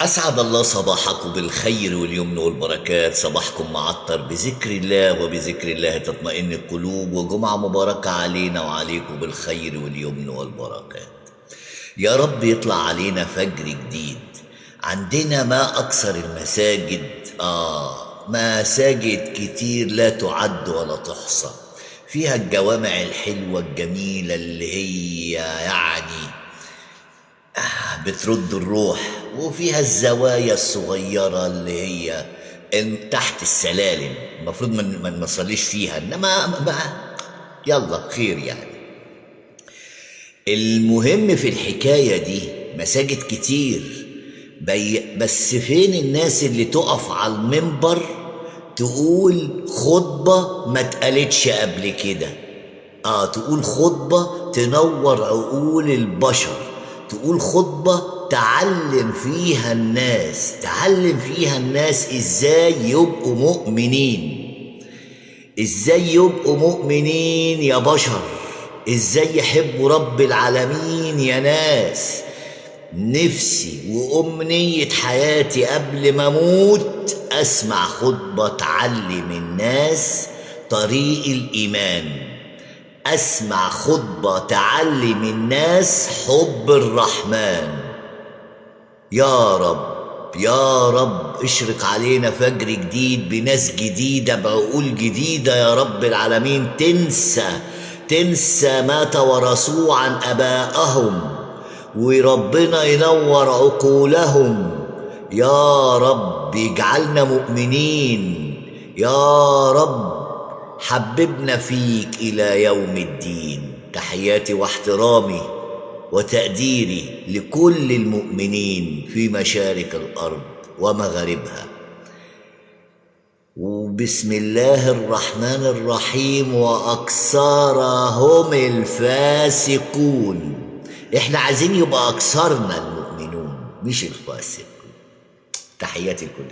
أسعد الله صباحكم بالخير واليمن والبركات. صباحكم معطر بذكر الله، وبذكر الله تطمئن القلوب، وجمعة مباركة علينا وعليكم بالخير واليمن والبركات. يا رب يطلع علينا فجر جديد. عندنا ما أكثر المساجد، مساجد كتير لا تعد ولا تحصى، فيها الجوامع الحلوة الجميلة اللي هي بترد الروح، وفيها الزوايا الصغيرة اللي هي تحت السلالم، المفروض ما نصليش فيها، انما يلا خير يعني. المهم في الحكاية دي مساجد كتير، بس فين الناس اللي تقف على المنبر تقول خطبة ما اتقالتش قبل كده؟ تقول خطبة تنور عقول البشر، تقول خطبة تعلم فيها الناس ازاي يبقوا مؤمنين، ازاي يبقوا مؤمنين يا بشر، ازاي يحبوا رب العالمين يا ناس. نفسي وأمنية حياتي قبل ما أموت أسمع خطبة تعلم الناس طريق الإيمان، أسمع خطبة تعلم الناس حب الرحمن. يا رب يا رب اشرق علينا فجر جديد بناس جديدة بعقول جديدة يا رب العالمين، تنسى ما توارثوه عن أبائهم، وربنا ينور عقولهم. يا رب يجعلنا مؤمنين، يا رب حببنا فيك إلى يوم الدين. تحياتي واحترامي وتقديري لكل المؤمنين في مشارق الأرض ومغاربها. وبسم الله الرحمن الرحيم: وأكثرهم الفاسقون. احنا عايزين يبقى أكثرنا المؤمنون مش الفاسقون. تحياتي لكل